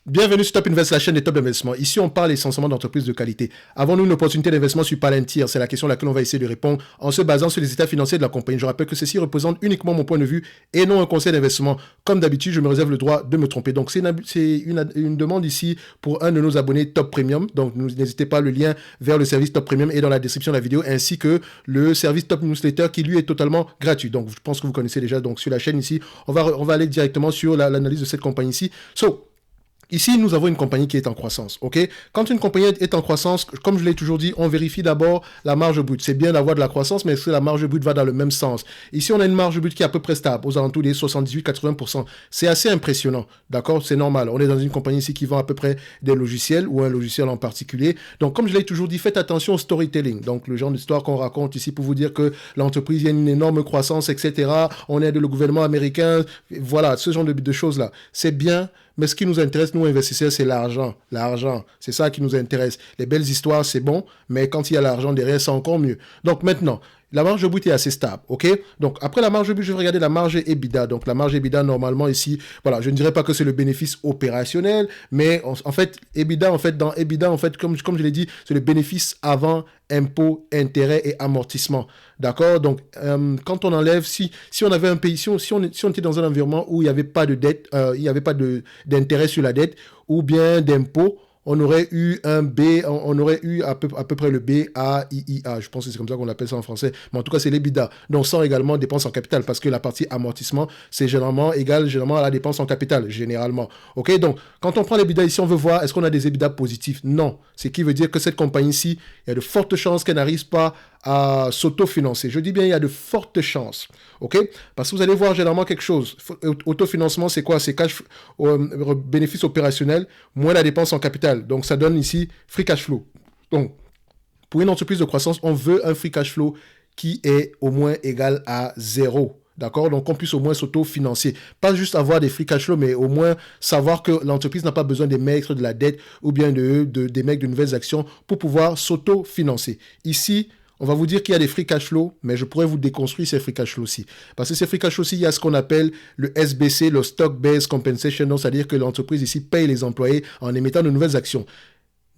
Bienvenue sur Top Invest, la chaîne des top d'investissement. Ici, on parle essentiellement d'entreprises de qualité. Avons-nous une opportunité d'investissement sur Palantir? C'est la question à laquelle on va essayer de répondre en se basant sur les états financiers de la compagnie. Je rappelle que ceci représente uniquement mon point de vue et non un conseil d'investissement. Comme d'habitude, je me réserve le droit de me tromper. Donc, c'est une demande ici pour un de nos abonnés Top Premium. Donc, n'hésitez pas, le lien vers le service Top Premium est dans la description de la vidéo, ainsi que le service Top Newsletter qui, lui, est totalement gratuit. Donc, je pense que vous connaissez déjà. Donc, sur la chaîne ici, on va aller directement sur l'analyse de cette compagnie ici. Ici, nous avons une compagnie qui est en croissance, ok? Quand une compagnie est en croissance, comme je l'ai toujours dit, on vérifie d'abord la marge brute. C'est bien d'avoir de la croissance, mais est-ce que la marge brute va dans le même sens? Ici, on a une marge brute qui est à peu près stable, aux alentours des 78-80%. C'est assez impressionnant, d'accord? C'est normal. On est dans une compagnie ici qui vend à peu près des logiciels, ou un logiciel en particulier. Donc, comme je l'ai toujours dit, faites attention au storytelling. Donc, le genre d'histoire qu'on raconte ici pour vous dire que l'entreprise, il y a une énorme croissance, etc. On aide le gouvernement américain. Voilà, ce genre de choses-là. C'est bien. Mais ce qui nous intéresse, nous, investisseurs, c'est l'argent. L'argent, c'est ça qui nous intéresse. Les belles histoires, c'est bon, mais quand il y a l'argent derrière, c'est encore mieux. Donc maintenant, la marge brute est assez stable, ok? Donc après la marge brute, je vais regarder la marge EBITDA. Donc la marge EBITDA, normalement ici, voilà, je ne dirais pas que c'est le bénéfice opérationnel, mais en fait, EBITDA, dans EBITDA, en fait, comme je l'ai dit, c'est le bénéfice avant impôts, intérêts et amortissement. D'accord? Donc, quand on enlève, si on avait un pays, si on était dans un environnement où il n'y avait pas de dette, il n'y avait pas d'intérêt sur la dette, ou bien d'impôts, on aurait eu un B, on aurait eu à peu près le BAIIA. Je pense que c'est comme ça qu'on appelle ça en français. Mais en tout cas, c'est l'EBITDA. Donc, sans également dépenses en capital, parce que la partie amortissement, c'est généralement égal à la dépense en capital, généralement. OK? Donc, quand on prend l'EBITDA ici, on veut voir, est-ce qu'on a des EBITDA positifs? Non. Ce qui veut dire que cette compagnie-ci, il y a de fortes chances qu'elle n'arrive pas à s'autofinancer. Je dis bien, il y a de fortes chances. OK? Parce que vous allez voir généralement quelque chose. Autofinancement, c'est quoi? C'est bénéfice opérationnel moins la dépense en capital. Donc, ça donne ici free cash flow. Donc, pour une entreprise de croissance, on veut un free cash flow qui est au moins égal à 0. D'accord? Donc, on puisse au moins s'autofinancer. Pas juste avoir des free cash flow, mais au moins savoir que l'entreprise n'a pas besoin d'émettre de la dette ou bien d'émettre de nouvelles actions pour pouvoir s'autofinancer. Ici, on va vous dire qu'il y a des free cash flow, mais je pourrais vous déconstruire ces free cash flow aussi. Parce que ces free cash flow aussi, il y a ce qu'on appelle le SBC, le Stock Based Compensation, c'est-à-dire que l'entreprise ici paye les employés en émettant de nouvelles actions.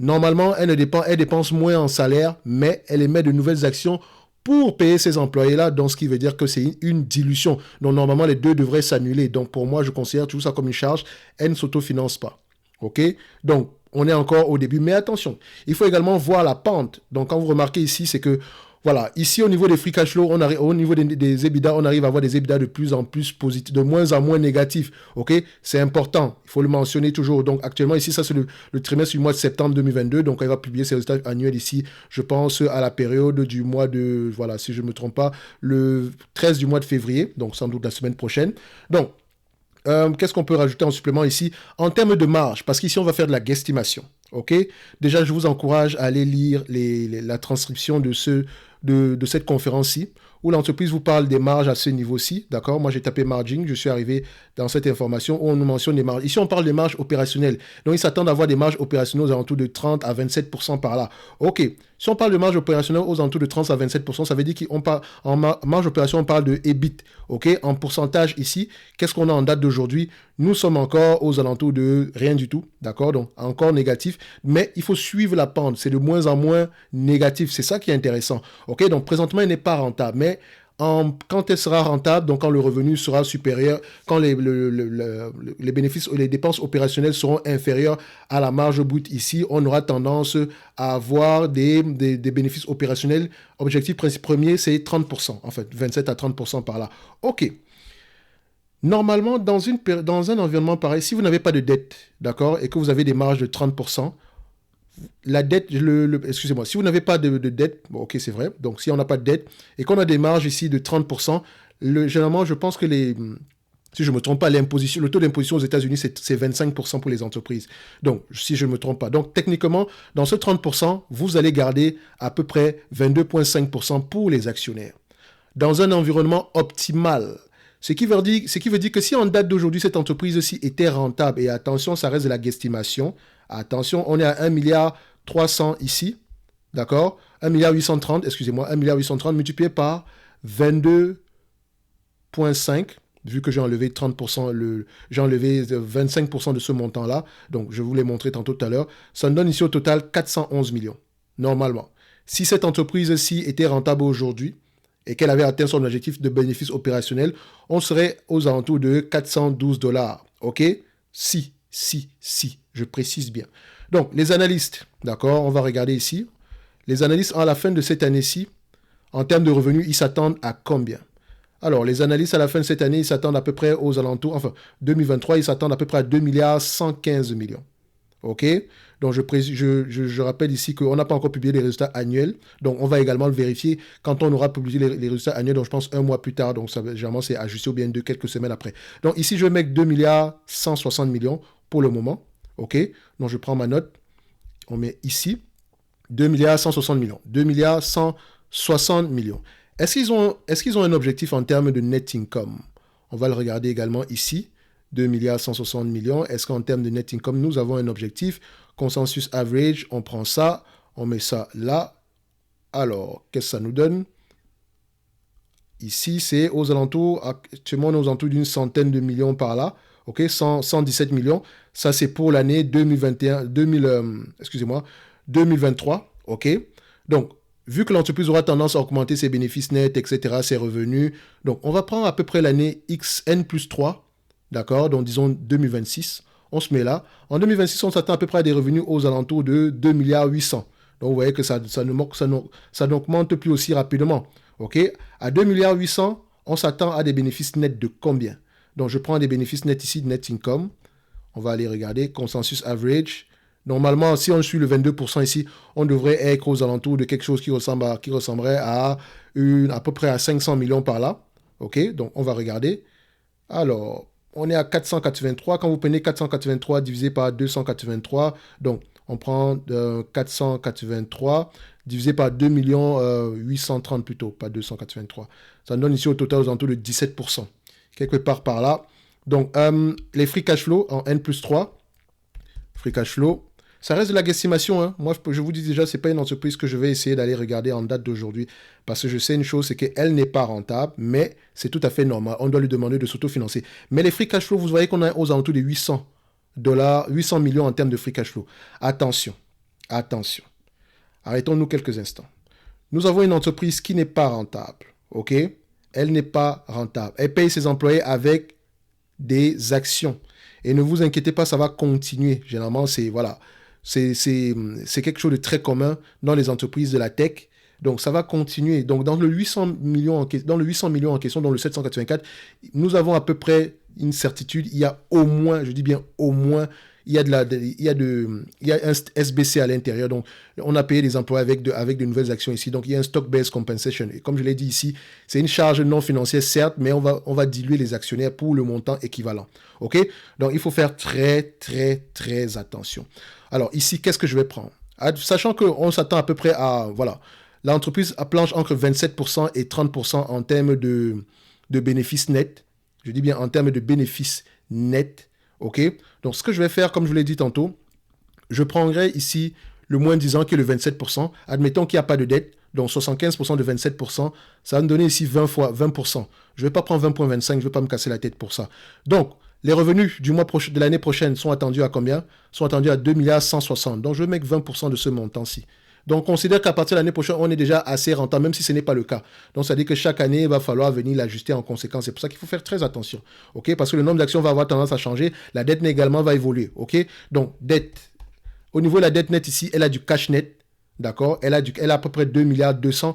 Normalement, elle dépense moins en salaire, mais elle émet de nouvelles actions pour payer ces employés-là, donc ce qui veut dire que c'est une dilution. Donc normalement, les deux devraient s'annuler. Donc pour moi, je considère tout ça comme une charge. Elle ne s'autofinance pas. OK? Donc, on est encore au début, mais attention, il faut également voir la pente. Donc, quand vous remarquez ici, c'est que, voilà, ici, au niveau des free cash flow, au niveau des EBITDA, on arrive à avoir des EBITDA de plus en plus positifs, de moins en moins négatifs. OK? C'est important. Il faut le mentionner toujours. Donc, actuellement, ici, ça, c'est le trimestre du mois de septembre 2022. Donc, elle va publier ses résultats annuels ici, je pense, à la période du mois de, voilà, si je ne me trompe pas, le 13 du mois de février. Donc, sans doute la semaine prochaine. Donc, qu'est-ce qu'on peut rajouter en supplément ici? En termes de marge, parce qu'ici, on va faire de la guesstimation. OK? Déjà, je vous encourage à aller lire la transcription de cette conférence-ci, où l'entreprise vous parle des marges à ce niveau-ci. D'accord? Moi, j'ai tapé margin, je suis arrivé dans cette information où on nous mentionne des marges. Ici, on parle des marges opérationnelles. Donc, ils s'attendent à avoir des marges opérationnelles aux alentours de 30 à 27% par là. OK. Si on parle de marge opérationnelle aux alentours de 30 à 27%, ça veut dire qu'en marge opérationnelle, on parle de EBIT. OK? En pourcentage ici, qu'est-ce qu'on a en date d'aujourd'hui? Nous sommes encore aux alentours de rien du tout. D'accord? Donc, encore négatif. Mais il faut suivre la pente. C'est de moins en moins négatif. C'est ça qui est intéressant. OK? Donc, présentement, il n'est pas rentable. Mais quand elle sera rentable, donc quand le revenu sera supérieur, quand les bénéfices ou les dépenses opérationnelles seront inférieures à la marge brute ici, on aura tendance à avoir des bénéfices opérationnels. Objectif premier, c'est 30%, en fait, 27 à 30% par là. OK. Normalement, dans un environnement pareil, si vous n'avez pas de dette, d'accord, et que vous avez des marges de 30%, la dette, excusez-moi, si vous n'avez pas de dette, bon, ok, c'est vrai, donc si on n'a pas de dette et qu'on a des marges ici de 30%, généralement, je pense que si je ne me trompe pas, le taux d'imposition aux États-Unis, c'est 25% pour les entreprises. Donc, si je ne me trompe pas. Donc, techniquement, dans ce 30%, vous allez garder à peu près 22,5% pour les actionnaires. Dans un environnement optimal, ce qui veut dire que si en date d'aujourd'hui, cette entreprise-ci était rentable, et attention, ça reste de la guesstimation. Attention, on est à 1,3 milliard ici, d'accord? 1,830 milliard, excusez-moi, 1,830 milliard multiplié par 22,5. vu que j'ai enlevé 30%, j'ai enlevé 25% de ce montant-là, donc je vous l'ai montré tantôt tout à l'heure, ça me donne ici au total 411 millions, normalement. Si cette entreprise-ci était rentable aujourd'hui et qu'elle avait atteint son objectif de bénéfice opérationnel, on serait aux alentours de 412 $, ok? Si, je précise bien. Donc, les analystes, d'accord, on va regarder ici. Les analystes, à la fin de cette année-ci, en termes de revenus, ils s'attendent à combien? Alors, les analystes, à la fin de cette année, ils s'attendent à peu près aux alentours, enfin, 2023, ils s'attendent à peu près à 2 milliards 115 millions. OK? Donc, je rappelle ici qu'on n'a pas encore publié les résultats annuels. Donc, on va également le vérifier quand on aura publié les résultats annuels. Donc, je pense un mois plus tard. Donc, ça, généralement, c'est ajusté ou bien quelques semaines après. Donc, ici, je vais mettre 2 milliards 160 millions pour le moment. OK? Donc, je prends ma note. On met ici 2 milliards 160 millions. 2 milliards 160 millions. Est-ce qu'ils ont un objectif en termes de net income? On va le regarder également ici. 2 milliards 160 millions. Est-ce qu'en termes de net income, nous avons un objectif? Consensus average, on prend ça, on met ça là. Alors, qu'est-ce que ça nous donne? Ici, c'est aux alentours, actuellement, on est aux alentours d'une centaine de millions par là. OK, 117 millions. Ça, c'est pour l'année 2023. OK, donc, vu que l'entreprise aura tendance à augmenter ses bénéfices nets, etc., ses revenus, donc on va prendre à peu près l'année XN plus 3. D'accord? Donc, disons 2026. On se met là. En 2026, on s'attend à peu près à des revenus aux alentours de 2 milliards 800. Donc, vous voyez que ça n'augmente plus aussi rapidement. OK? À 2 milliards 800, on s'attend à des bénéfices nets de combien? Donc, je prends des bénéfices nets ici, net income. On va aller regarder. Consensus average. Normalement, si on suit le 22% ici, on devrait être aux alentours de quelque chose qui ressemblerait à peu près à 500 millions par là. OK? Donc, on va regarder. Alors, on est à 483. Quand vous prenez 483 divisé par 283, donc on prend 483 divisé par 2 830 plutôt, pas 283. Ça donne ici au total aux alentours de 17%. Quelque part par là. Donc, les free cash flow en N plus 3. Free cash flow. Ça reste de la guesstimation. Hein. Moi, je vous dis déjà, ce n'est pas une entreprise que je vais essayer d'aller regarder en date d'aujourd'hui. Parce que je sais une chose, c'est qu'elle n'est pas rentable, mais c'est tout à fait normal. On doit lui demander de s'autofinancer. Mais les free cash flow, vous voyez qu'on est aux alentours de 800 millions en termes de free cash flow. Attention. Arrêtons-nous quelques instants. Nous avons une entreprise qui n'est pas rentable. OK? Elle n'est pas rentable. Elle paye ses employés avec des actions. Et ne vous inquiétez pas, ça va continuer. Généralement, c'est quelque chose de très commun dans les entreprises de la tech. Donc, ça va continuer. Donc, dans le 800 millions en question, dans le 784, nous avons à peu près une certitude. Il y a au moins, je dis bien au moins, il y a un SBC à l'intérieur. Donc, on a payé les employés avec de nouvelles actions ici. Donc, il y a un stock-based compensation. Et comme je l'ai dit ici, c'est une charge non financière, certes, mais on va diluer les actionnaires pour le montant équivalent. OK? Donc, il faut faire très, très, très attention. Alors, ici, qu'est-ce que je vais prendre? Sachant qu'on s'attend à peu près à... Voilà. L'entreprise planche entre 27% et 30% en termes de bénéfices nets. Je dis bien en termes de bénéfices nets. OK? Donc, ce que je vais faire, comme je vous l'ai dit tantôt, je prendrai ici le moins disant qui est le 27%. Admettons qu'il n'y a pas de dette. Donc, 75% de 27%, ça va me donner ici 20 fois 20%. Je ne vais pas prendre 20,25, je ne vais pas me casser la tête pour ça. Donc, les revenus de l'année prochaine sont attendus à combien? Sont attendus à 2 milliards 160. Donc, je vais mettre 20% de ce montant-ci. Donc, on considère qu'à partir de l'année prochaine, on est déjà assez rentable, même si ce n'est pas le cas. Donc, ça veut dire que chaque année, il va falloir venir l'ajuster en conséquence. C'est pour ça qu'il faut faire très attention. OK? Parce que le nombre d'actions va avoir tendance à changer. La dette également va évoluer. OK? Donc, dette. Au niveau de la dette nette ici, elle a du cash net. D'accord? Elle a à peu près 2 milliards 200.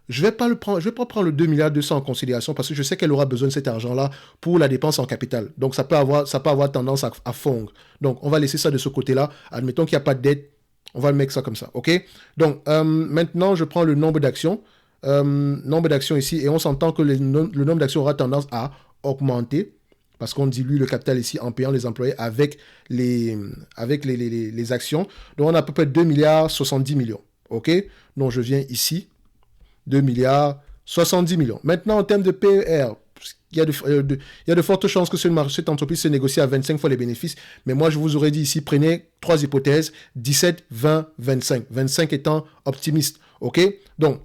Je ne vais pas prendre le 2 milliards 200 en considération parce que je sais qu'elle aura besoin de cet argent-là pour la dépense en capital. Donc, ça peut avoir tendance à fondre. Donc, on va laisser ça de ce côté-là. Admettons qu'il n'y a pas de dette. On va le mettre ça comme ça, OK? Donc, maintenant, je prends le nombre d'actions. Nombre d'actions ici. Et on s'entend que le nombre d'actions aura tendance à augmenter parce qu'on dilue le capital ici en payant les employés avec les actions. Donc, on a à peu près 2 milliards 70 millions, OK? Donc, je viens ici. 2 milliards 70 millions. Maintenant, en termes de PER, il y a de fortes chances que cette entreprise se négocie à 25 fois les bénéfices. Mais moi, je vous aurais dit ici, prenez 3 hypothèses, 17, 20, 25. 25 étant optimiste. OK? Donc,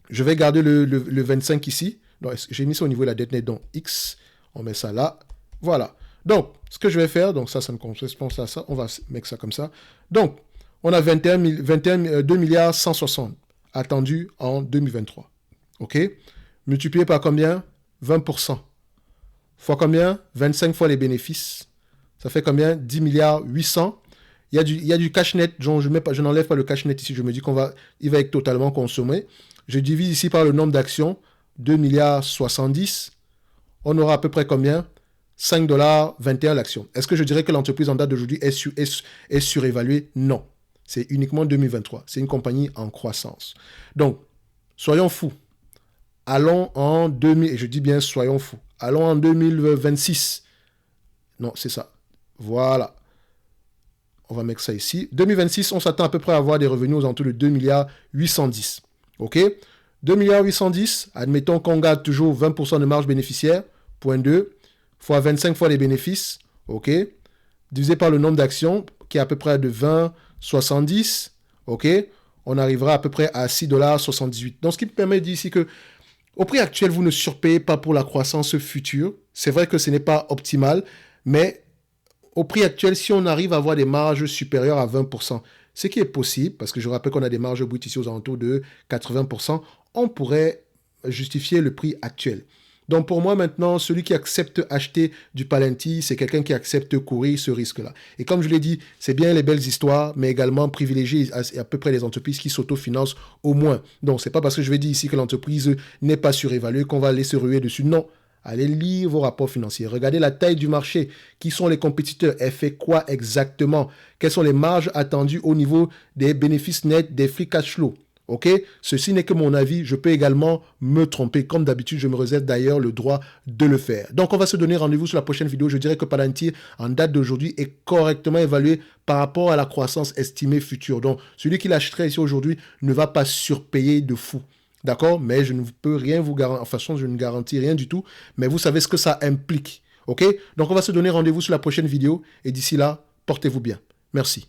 je vais garder le 25 ici. J'ai mis ça au niveau de la dette nette. Donc, X, On met ça là. Voilà. Donc, ce que je vais faire, donc ça me correspond à ça. On va mettre ça comme ça. Donc, on a 2 milliards 160 attendus en 2023. OK? Multiplié par combien? 20%. Fois combien? 25 fois les bénéfices. Ça fait combien? 10 milliards 800. Il y a du cash net. Je n'enlève pas le cash net ici. Je me dis il va être totalement consommé. Je divise ici par le nombre d'actions. 2 milliards 70. On aura à peu près combien? 5,21 $, l'action. Est-ce que je dirais que l'entreprise en date d'aujourd'hui est surévaluée? Non. C'est uniquement 2023. C'est une compagnie en croissance. Donc, soyons fous. Allons en 2000, et je dis bien soyons fous. Allons en 2026. Non, c'est ça. Voilà. On va mettre ça ici. 2026, on s'attend à peu près à avoir des revenus aux alentours de 2 milliards 810. OK? 2 milliards 810, admettons qu'on garde toujours 20% de marge bénéficiaire, point 2, fois 25 fois les bénéfices, OK? Divisé par le nombre d'actions, qui est à peu près de 20,70, OK? On arrivera à peu près à 6,78 $. Donc, ce qui me permet de dire ici que au prix actuel, vous ne surpayez pas pour la croissance future. C'est vrai que ce n'est pas optimal, mais au prix actuel, si on arrive à avoir des marges supérieures à 20%, ce qui est possible, parce que je rappelle qu'on a des marges brutes ici aux alentours de 80%, on pourrait justifier le prix actuel. Donc pour moi maintenant, celui qui accepte acheter du Palantir, c'est quelqu'un qui accepte courir ce risque-là. Et comme je l'ai dit, c'est bien les belles histoires, mais également privilégier à peu près les entreprises qui s'autofinancent au moins. Donc c'est pas parce que je vais dire ici que l'entreprise n'est pas surévaluée qu'on va aller se ruer dessus. Non. Allez lire vos rapports financiers. Regardez la taille du marché. Qui sont les compétiteurs? Elle fait quoi exactement? Quelles sont les marges attendues au niveau des bénéfices nets, des free cash flow? OK? Ceci n'est que mon avis. Je peux également me tromper. Comme d'habitude, je me réserve d'ailleurs le droit de le faire. Donc, on va se donner rendez-vous sur la prochaine vidéo. Je dirais que Palantir, en date d'aujourd'hui, est correctement évalué par rapport à la croissance estimée future. Donc, celui qui l'achèterait ici aujourd'hui ne va pas surpayer de fou. D'accord? Mais je ne peux rien vous garantir. De toute façon, je ne garantis rien du tout. Mais vous savez ce que ça implique. OK? Donc, on va se donner rendez-vous sur la prochaine vidéo. Et d'ici là, portez-vous bien. Merci.